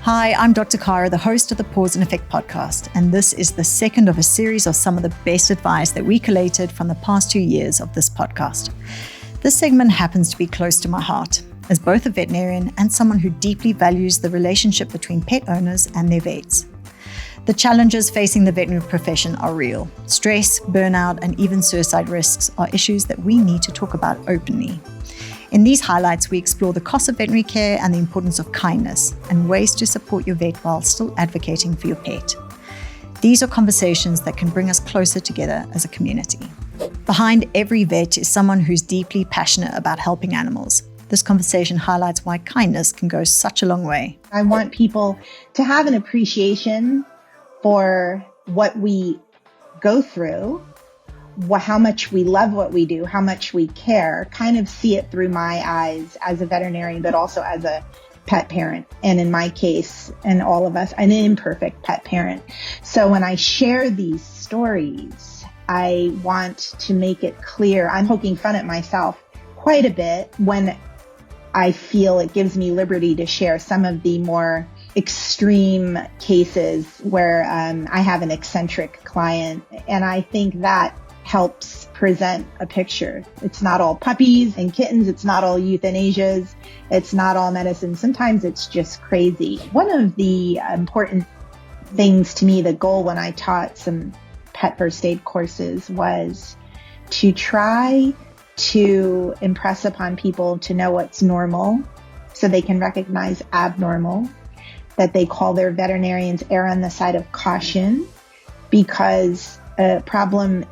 Hi, I'm Dr. Kara, the host of the Pause and Effect podcast, and this is the second of a series of some of the best advice that we collated from the past 2 years of this podcast. This segment happens to be close to my heart, as both a veterinarian and someone who deeply values the relationship between pet owners and their vets. The challenges facing the veterinary profession are real. Stress, burnout, and even suicide risks are issues that we need to talk about openly. In these highlights, we explore the cost of veterinary care and the importance of kindness and ways to support your vet while still advocating for your pet. These are conversations that can bring us closer together as a community. Behind every vet is someone who's deeply passionate about helping animals. This conversation highlights why kindness can go such a long way. I want people to have an appreciation for what we go through, how much we love what we do, how much we care, kind of see it through my eyes as a veterinarian, but also as a pet parent. And in my case, and all of us, an imperfect pet parent. So when I share these stories, I want to make it clear. I'm poking fun at myself quite a bit when I feel it gives me liberty to share some of the more extreme cases where I have an eccentric client. And I think that helps present a picture. It's not all puppies and kittens. It's not all euthanasias. It's not all medicine. Sometimes it's just crazy. One of the important things to me, the goal when I taught some pet first aid courses, was to try to impress upon people to know what's normal so they can recognize abnormal, that they call their veterinarians err on the side of caution, because a problem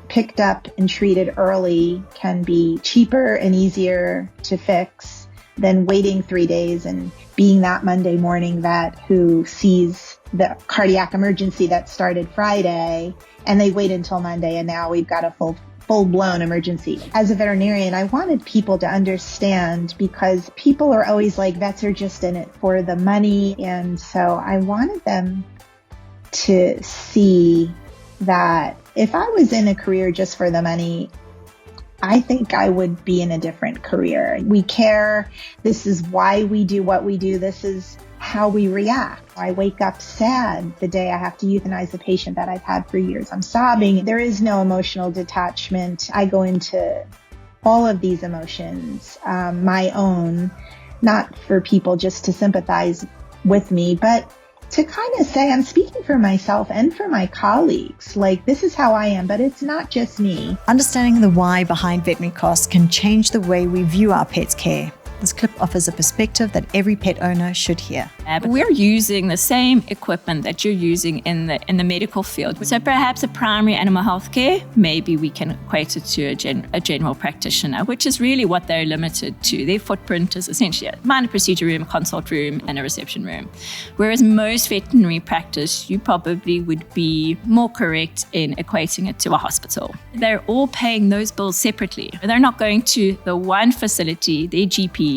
picked up and treated early can be cheaper and easier to fix than waiting 3 days and being that Monday morning vet who sees the cardiac emergency that started Friday and they wait until Monday and now we've got a full-blown emergency. As a veterinarian, I wanted people to understand, because people are always like, vets are just in it for the money. And so I wanted them to see that if I was in a career just for the money, I think I would be in a different career. We care. This is why we do what we do. This is how we react. I wake up sad the day I have to euthanize a patient that I've had for years. I'm sobbing. There is no emotional detachment. I go into all of these emotions, my own, not for people just to sympathize with me, but to kind of say, I'm speaking for myself and for my colleagues. Like, this is how I am, but it's not just me. Understanding the why behind veterinary costs can change the way we view our pets' care. This clip offers a perspective that every pet owner should hear. We're using the same equipment that you're using in the medical field. So perhaps a primary animal health care, maybe we can equate it to a general practitioner, which is really what they're limited to. Their footprint is essentially a minor procedure room, a consult room, and a reception room. Whereas most veterinary practice, you probably would be more correct in equating it to a hospital. They're all paying those bills separately. They're not going to the one facility, their GP,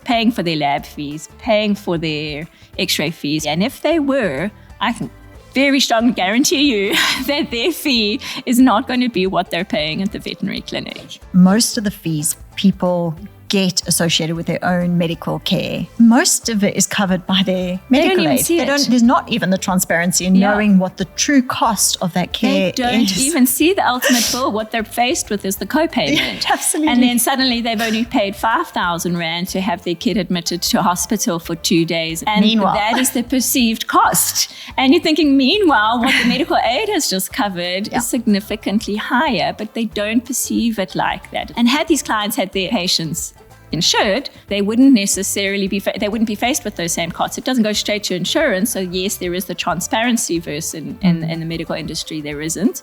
paying for their lab fees, paying for their x-ray fees. And if they were, I can very strongly guarantee you that their fee is not going to be what they're paying at the veterinary clinic. Most of the fees people get associated with their own medical care, most of it is covered by their medical aid. There's not even the transparency in knowing what the true cost of that care is. They don't even see the ultimate bill. What they're faced with is the co-payment. Absolutely. And then suddenly they've only paid 5,000 Rand to have their kid admitted to hospital for 2 days. And meanwhile, that is the perceived cost. And you're thinking, meanwhile, what the medical aid has just covered is significantly higher, but they don't perceive it like that. And had these clients had their patients insured, they wouldn't necessarily be faced with those same costs. It doesn't go straight to insurance. So yes, there is the transparency versus in the medical industry there isn't.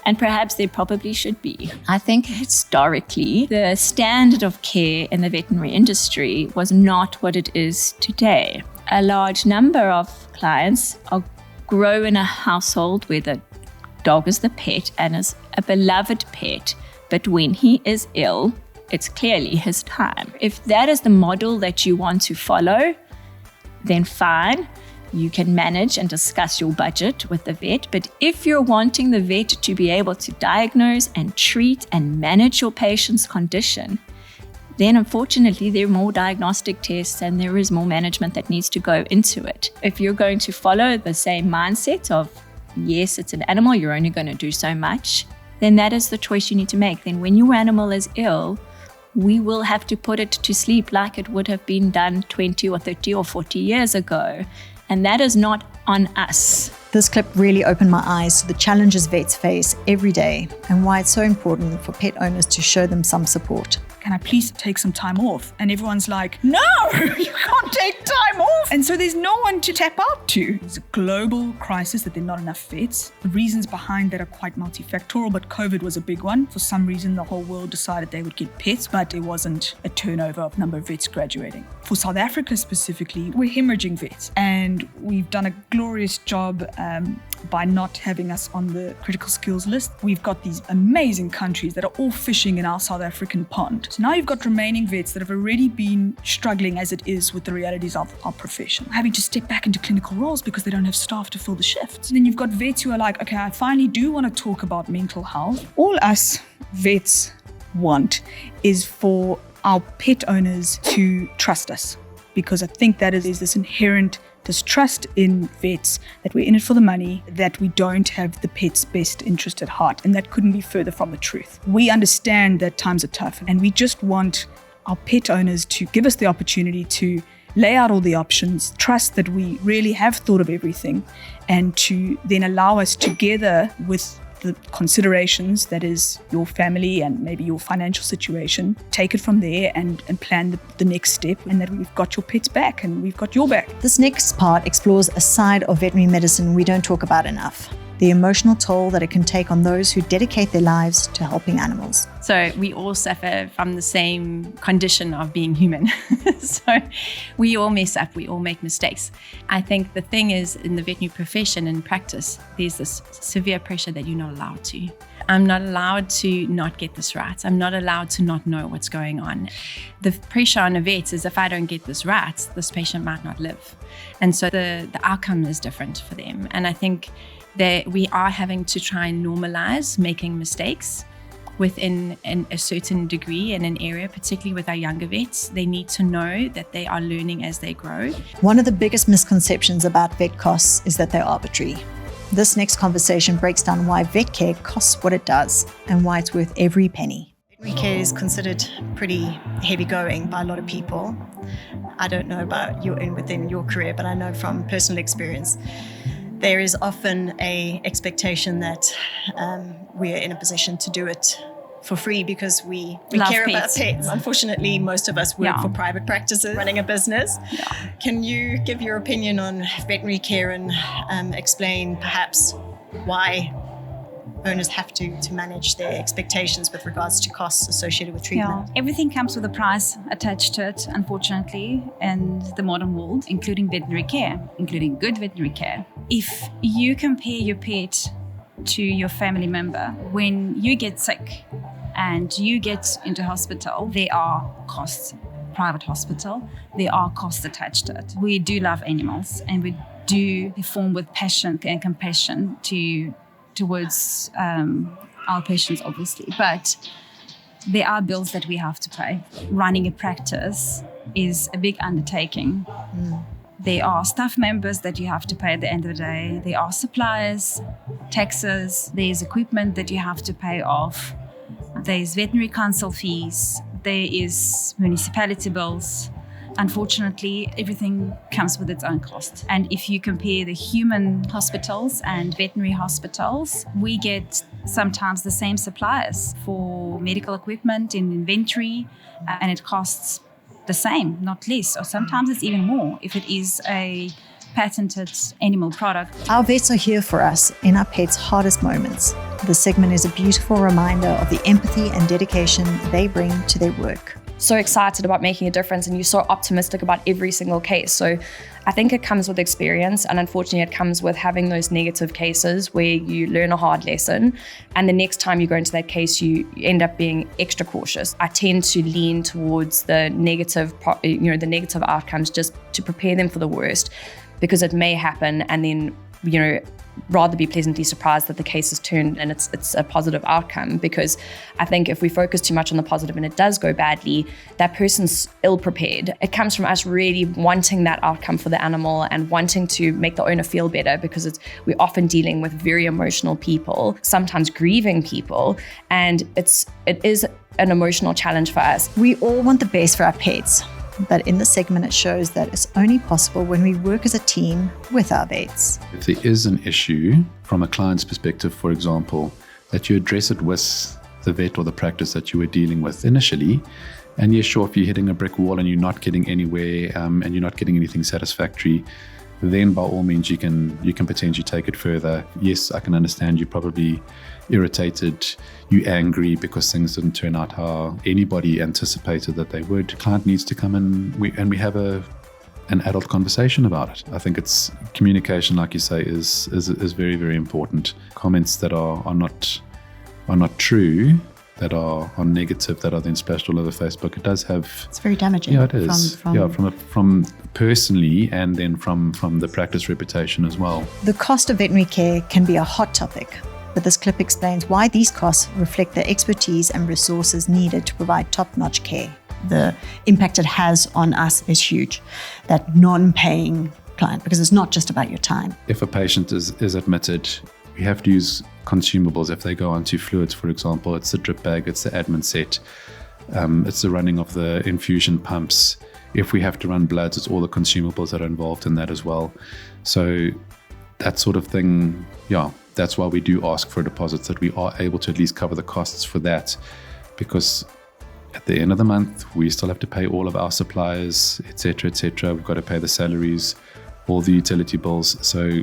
And perhaps there probably should be. I think historically, the standard of care in the veterinary industry was not what it is today. A large number of clients grow in a household where the dog is the pet and is a beloved pet. But when he is ill, it's clearly his time. If that is the model that you want to follow, then fine. You can manage and discuss your budget with the vet. But if you're wanting the vet to be able to diagnose and treat and manage your patient's condition, then unfortunately there are more diagnostic tests and there is more management that needs to go into it. If you're going to follow the same mindset of, yes, it's an animal, you're only going to do so much, then that is the choice you need to make. Then when your animal is ill, we will have to put it to sleep like it would have been done 20 or 30 or 40 years ago. And that is not on us. This clip really opened my eyes to the challenges vets face every day and why it's so important for pet owners to show them some support. Can I please take some time off? And everyone's like, no, you can't take time off. And so there's no one to tap out to. It's a global crisis that there are not enough vets. The reasons behind that are quite multifactorial, but COVID was a big one. For some reason, the whole world decided they would get pets, but there wasn't a turnover of number of vets graduating. For South Africa specifically, we're hemorrhaging vets. And we've done a glorious job by not having us on the critical skills list. We've got these amazing countries that are all fishing in our South African pond. So now you've got remaining vets that have already been struggling as it is with the realities of our profession, having to step back into clinical roles because they don't have staff to fill the shifts. And then you've got vets who are like, okay, I finally do want to talk about mental health. All us vets want is for our pet owners to trust us, because I think that is this inherent distrust in vets, that we're in it for the money, that we don't have the pet's best interest at heart. And that couldn't be further from the truth. We understand that times are tough, and we just want our pet owners to give us the opportunity to lay out all the options, trust that we really have thought of everything, and to then allow us together with the considerations, that is your family and maybe your financial situation, take it from there and plan the next step, and that we've got your pets back and we've got your back. This next part explores a side of veterinary medicine we don't talk about enough: the emotional toll that it can take on those who dedicate their lives to helping animals. So we all suffer from the same condition of being human. So we all mess up, we all make mistakes. I think the thing is, in the veterinary profession and practice, there's this severe pressure that you're not allowed to. I'm not allowed to not get this right. I'm not allowed to not know what's going on. The pressure on a vet is, if I don't get this right, this patient might not live. And so the outcome is different for them. And I think that we are having to try and normalize making mistakes within a certain degree in an area, particularly with our younger vets. They need to know that they are learning as they grow. One of the biggest misconceptions about vet costs is that they're arbitrary. This next conversation breaks down why vet care costs what it does and why it's worth every penny. Veterinary care is considered pretty heavy going by a lot of people. I don't know about you within your career, but I know from personal experience, there is often an expectation that we are in a position to do it for free because we care about pets. Unfortunately, most of us work for private practices running a business. Can you give your opinion on veterinary care and explain perhaps why owners have to manage their expectations with regards to costs associated with treatment? Everything comes with a price attached to it, unfortunately, in the modern world, including veterinary care, including good veterinary care. If you compare your pet to your family member, when you get sick and you get into hospital, there are costs. Private hospital, there are costs attached to it. We do love animals, and we do perform with passion and compassion towards our patients, obviously. But there are bills that we have to pay. Running a practice is a big undertaking. There are staff members that you have to pay at the end of the day. There are suppliers, taxes, there's equipment that you have to pay off. There's veterinary council fees. There is municipality bills. Unfortunately, everything comes with its own cost. And if you compare the human hospitals and veterinary hospitals, we get sometimes the same suppliers for medical equipment and inventory, and it costs the same, not less, or sometimes it's even more if it is a patented animal product. Our vets are here for us in our pets' hardest moments. This segment is a beautiful reminder of the empathy and dedication they bring to their work. So excited about making a difference, and you're so optimistic about every single case. So I think it comes with experience, and unfortunately it comes with having those negative cases where you learn a hard lesson, and the next time you go into that case you end up being extra cautious. I tend to lean towards the negative outcomes, just to prepare them for the worst, because it may happen, and then rather be pleasantly surprised that the case is turned and it's a positive outcome, because I think if we focus too much on the positive and it does go badly, that person's ill prepared. It comes from us really wanting that outcome for the animal and wanting to make the owner feel better, because we're often dealing with very emotional people, sometimes grieving people, and it is an emotional challenge for us. We all want the best for our pets, but in this segment it shows that it's only possible when we work as a team with our vets. If there is an issue from a client's perspective, for example, that you address it with the vet or the practice that you were dealing with initially. And yeah, sure, if you're hitting a brick wall and you're not getting anywhere and you're not getting anything satisfactory, then by all means you can potentially take it further. Yes, I can understand you're probably irritated, you're angry because things didn't turn out how anybody anticipated that they would. The client needs to come in and we have an adult conversation about it. I think it's communication, like you say, is very, very important. Comments that are not true, that are negative, that are then splashed all over Facebook, it does have... It's very damaging. Yeah, it is. From personally and then from the practice reputation as well. The cost of veterinary care can be a hot topic, but this clip explains why these costs reflect the expertise and resources needed to provide top-notch care. The impact it has on us is huge. That non-paying client, because it's not just about your time. If a patient is admitted, we have to use consumables. If they go onto fluids, for example, it's the drip bag, it's the admin set, it's the running of the infusion pumps. If we have to run bloods, it's all the consumables that are involved in that as well. So that sort of thing, yeah, that's why we do ask for deposits, that we are able to at least cover the costs for that, because at the end of the month, we still have to pay all of our suppliers, etc., etc. We've got to pay the salaries, all the utility bills. So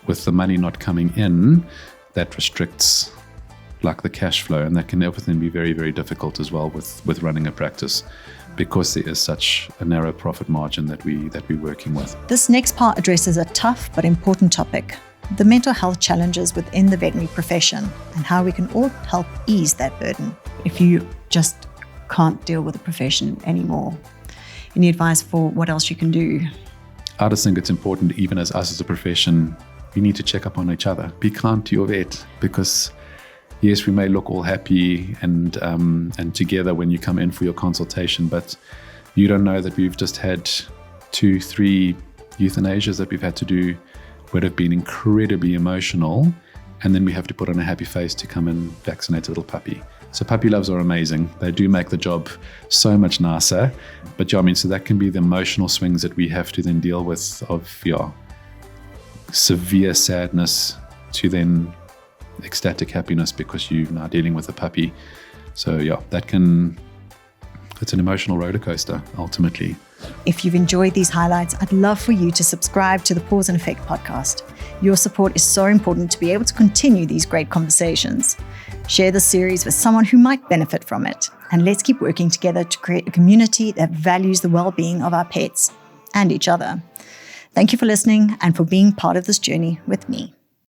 with the money not coming in, that restricts like the cash flow, and that can often be very, very difficult as well with running a practice, because there is such a narrow profit margin that we're working with. This next part addresses a tough but important topic: the mental health challenges within the veterinary profession and how we can all help ease that burden. If you just can't deal with the profession anymore, any advice for what else you can do? I just think it's important, even as us as a profession, we need to check up on each other. Be kind to your vet, because yes, we may look all happy and together when you come in for your consultation, but you don't know that we've just had 2-3 euthanasias that we've had to do, would have been incredibly emotional, and then we have to put on a happy face to come and vaccinate a little puppy. So puppy loves are amazing. They do make the job so much nicer. But yeah, I mean, so that can be the emotional swings that we have to then deal with, of severe sadness to then ecstatic happiness because you're now dealing with a puppy. So yeah, it's an emotional roller coaster ultimately. If you've enjoyed these highlights, I'd love for you to subscribe to the Pause and Effect podcast. Your support is so important to be able to continue these great conversations. Share the series with someone who might benefit from it, and let's keep working together to create a community that values the well-being of our pets and each other. Thank you for listening and for being part of this journey with me.